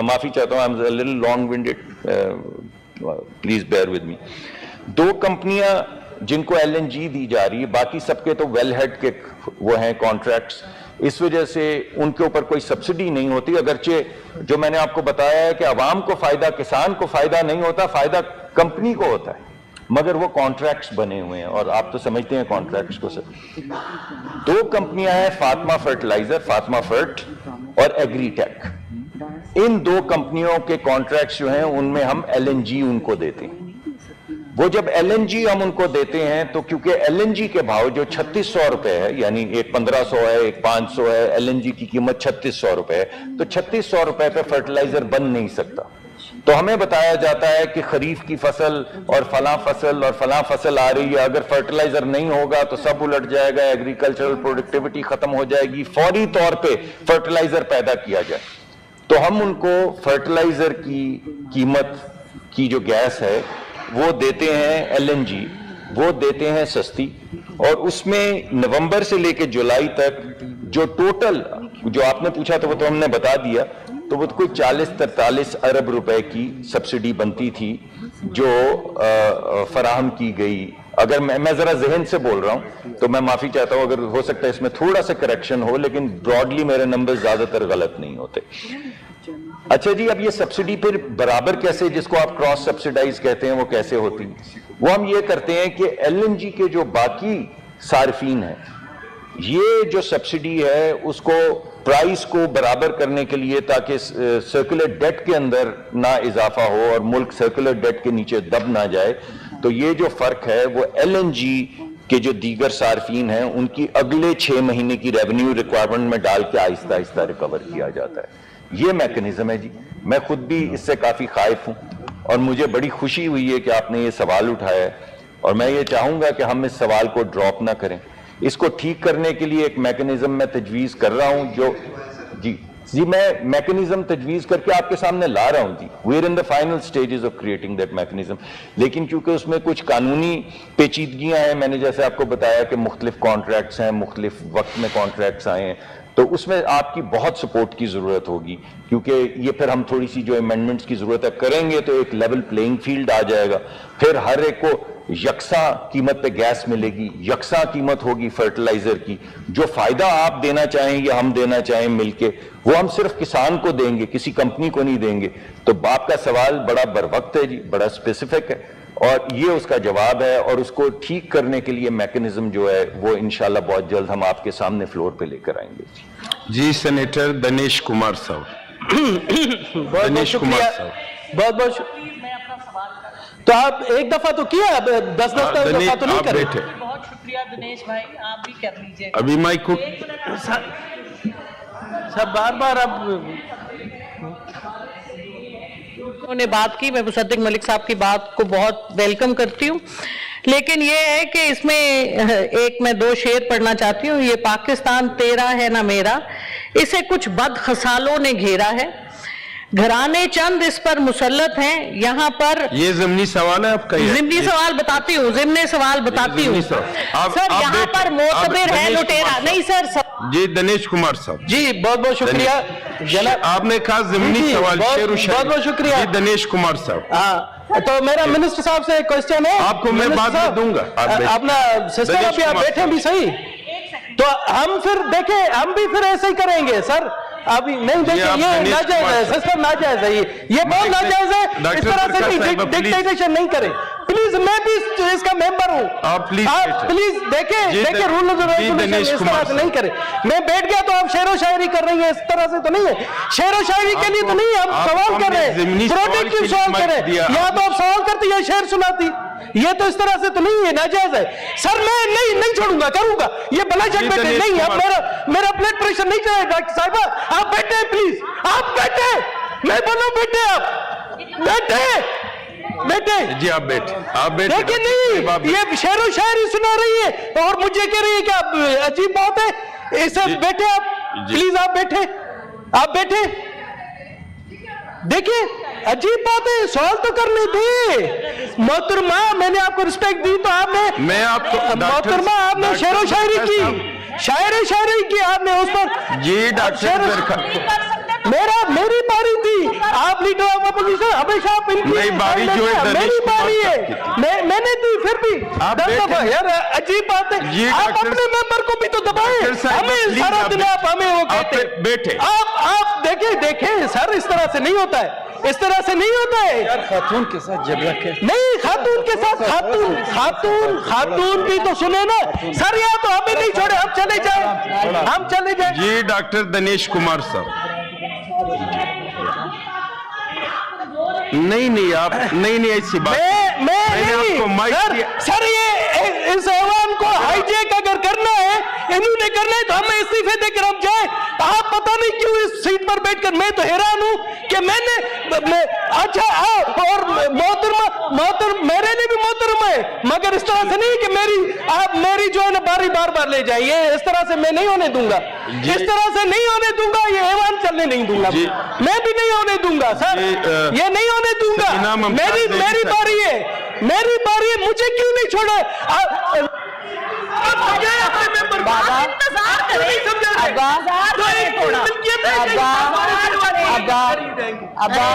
माफी चाहता हूं, I am a little long winded, please bear with me. 2 कंपनियां जिनको LNG दी जा रही है, बाकी सबके तो वेल हेड के वो हैं कॉन्ट्रैक्ट्स, इस वजह से उनके ऊपर कोई सब्सिडी नहीं होती। अगरचे जो मैंने आपको बताया है कि आवाम को फायदा, किसान को फायदा नहीं होता, फायदा कंपनी को होता है, मगर वो कॉन्ट्रैक्ट्स बने हुए हैं और आप तो समझते हैं कॉन्ट्रैक्ट्स को सर। 2 कंपनियां हैं, फातिमा फर्टिलाइजर, फातिमा फर्ट और एग्रीटेक। इन 2 कंपनियों के कॉन्ट्रैक्ट्स जो हैं उनमें हम LNG उनको देते हैं। वो जब LNG हम उनको देते हैं तो क्योंकि LNG के भाव जो 3600 रुपए है, यानी एक 1500 है, एक 500 है, LNG की कीमत 3600 रुपए है, तो 3600 रुपए पे फर्टिलाइजर बन नहीं सकता। तो हमें बताया जाता है कि खरीफ की फसल और फला फसल आ रही है, अगर फर्टिलाइजर नहीं होगा तो सब उलट जाएगा, एग्रीकल्चरल प्रोडक्टिविटी खत्म हो जाएगी, फौरी तौर पे फर्टिलाइजर पैदा किया जाए। तो हम उनको फर्टिलाइजर की कीमत की जो गैस है वो देते हैं, LNG वो देते हैं सस्ती, और उसमें नवंबर से लेकर जुलाई तक जो टोटल, जो आपने पूछा तो वो तो हमने बता दिया, तो वो कोई 40-43 अरब रुपए की सब्सिडी बनती थी जो फराहम की गई। अगर मैं जरा जहन से बोल रहा हूं तो मैं माफी चाहता हूं, अगर हो सकता है इसमें थोड़ा सा करेक्शन हो, लेकिन ब्रॉडली मेरे नंबर ज्यादातर गलत नहीं होते। अच्छा जी, अब ये सब्सिडी फिर बराबर कैसे, जिसको आप क्रॉस सब्सिडाइज कहते हैं, वो कैसे होती है? वो हम ये करते हैं कि LNG के जो बाकी सार्फिन है, ये जो सब्सिडी है उसको प्राइस को बराबर करने के लिए, ताकि सर्कुलर डेट के अंदर ना इजाफा हो और मुल्क सर्कुलर डेट के नीचे दब ना जाए, तो ये जो फर्क है वो LNG के जो दीगर सार्फिन हैं उनकी अगले 6 महीने की रेवेन्यू रिक्वायरमेंट में डाल के आहिस्ता आहिस्ता रिकवर किया जाता है। ये मैकेनिज्म है जी। मैं खुद भी इससे काफी खाइफ हूं और मुझे बड़ी खुशी हुई है कि आपने ये सवाल उठाया है, और मैं ये चाहूंगा कि हम इस सवाल को ड्रॉप ना करें। इसको ठीक करने के लिए एक मैकेनिज्म मैं तजवीज कर रहा हूं, जो जी मैं मैकेनिज्म तजवीज करके आपके सामने ला रहा हूं जी। We are in the final stages of creating that mechanism, लेकिन क्योंकि उसमें कुछ कानूनी पेचीदगियां हैं, मैंने जैसे आपको बताया कि मुख्तलिफ कॉन्ट्रैक्ट्स हैं, मुख्तलिफ वक्त में कॉन्ट्रैक्ट्स आए हैं, तो उसमें आपकी बहुत सपोर्ट की जरूरत होगी, क्योंकि ये फिर हम थोड़ी सी जो अमेंडमेंट्स की जरूरत है करेंगे तो एक लेवल प्लेइंग फील्ड आ जाएगा, फिर हर एक को यकसा कीमत पे गैस मिलेगी, यकसा कीमत होगी फर्टिलाइजर की। जो फायदा आप देना चाहें या हम देना चाहें मिलके, वो हम सिर्फ किसान को देंगे, किसी कंपनी को नहीं देंगे। तो आपका सवाल बड़ा बरवक्त है जी, बड़ा स्पेसिफिक है, और ये उसका जवाब है, और उसको ठीक करने के लिए मैकेनिज्म जो है वो इंशाल्लाह बहुत जल्द हम आपके सामने फ्लोर पे लेकर आएंगे। जी सेनेटर दिनेश कुमार साहब। दिनेश कुमार साहब, बहुत बहुत। तो आप एक दफा तो किया, 10 दफा तो नहीं करे। बहुत शुक्रिया दिनेश भाई, आप भी कर लीजिए। अभी माइक को सब बार बार अब उन्होंने बात की, मैं मुसद्दिक मलिक साहब की बात को बहुत वेलकम करती हूँ, लेकिन ये है कि इसमें एक मैं 2 शेर पढ़ना चाहती हूँ। ये पाकिस्तान तेरा है ना मेरा, इसे कुछ बदखसालों ने घेरा है, घराने चंद इस पर मुसल्लत हैं, यहाँ पर। ये ज़िमनी सवाल है आपका? ज़िमनी सवाल बताती हूँ, ज़िमनी सवाल बताती हूँ सर। यहाँ पर मोतबर है लुटेरा नहीं सर। जी दिनेश कुमार साहब जी, बहुत बहुत शुक्रिया जनाब। आपने कहा ज़िमनी सवाल, बहुत बहुत शुक्रिया जी दिनेश कुमार साहब। हाँ, तो मेरा मिनिस्टर साहब से क्वेश्चन है, आपको मैं बाद में दूंगा। अपना सिस्टर अभी आप बैठे भी सही, तो हम फिर देखें, हम भी फिर ऐसे ही करेंगे सर। अभी नहीं देखिए, ये नाजायज है सिस्टर, नाजायज है ये बहुत नाजायज है। इस तरह से डिक्टेटरशिप नहीं करे प्लीज। मैं भी इसका मेंबर हूँ, आप प्लीज देखें रूल इस तरह से नहीं करे। मैं बैठ गया तो आप शेरो शायरी कर रही है, इस तरह से तो नहीं है। शेरो शायरी के लिए तो नहीं, हम सवाल कर रहे हैं, प्रोटेक्टिव सवाल कर रहे हैं। यहाँ तो आप सवाल करती है, शेर सुनाती, ये तो इस तरह से तो नहीं है, नाजायज है सर। मैं नहीं छोड़ूंगा, करूंगा ये भला चेक बैठे नहीं। अब मेरा ब्लड प्रेशर नहीं चले डॉक्टर साहिबा, आप बैठे प्लीज, आप बैठे, मैं बोलूं बैठे, आप बैठे जी, आप बैठे देखिए नहीं, ये शेरो शायरी सुना रही है और मुझे कह रही है कि आप अजीब बात है, इसे बैठे आप प्लीज, आप बैठे देखिए, अजीब बात है, सवाल तो करने दे। मोहतरमा, मैंने आपको रिस्पेक्ट दी तो आपने, मैं आपको मोहतरमा आपने शेरो शायरी की, शायरी की आपने उस पर। जी डॉक्टर मेरी बारी थी, आप लीडर ऑफ अपोजिशन, हमेशा आप इनकी नहीं, बारी जो है मेरी दिनेश कुमार बारी साहब की है, मैंने दी फिर भी आप 10 बैठे। दफा। यार अजीब बात है, ये आप डॉक्टर- अपने मेंबर को भी तो दबाए, डॉक्टर साहब, हमें प्लीज सारा आप दिन आप हमें वो आप कहते बैठे। आप देखें सर, इस तरह से नहीं होता है, इस तरह से नहीं होता है यार। खातून के साथ झगड़ा कैसे? नहीं, खातून के साथ खातून भी तो सुने ना सर, यहाँ तो हमें नहीं छोड़े, हम चले जाए। ये डॉक्टर दिनेश कुमार साहब, नहीं आप नहीं ऐसी बात मैं मैंने नहीं आपको माइक सर, दिया। सर ये इस ऐवान को हाईजेक अगर करना है, इन्होंने करना है, तो हमें इस्तीफे देकर हम जाए। आप पता नहीं क्यों इस सीट पर बैठकर, मैं तो हैरान हूं कि अच्छा और मोहतरम मेरे लिए भी मोहतरम है, मगर इस तरह से नहीं कि मेरी जो है ना बारी बार ले जाए, ये इस तरह से मैं नहीं होने दूंगा, इस तरह से नहीं होने दूंगा, ये ऐवान चलने नहीं दूंगा, मैं भी नहीं होने दूंगा सर, ये नहीं होने दूंगा। मेरी बारी है, मुझे क्यों नहीं छोड़ा? अब्बा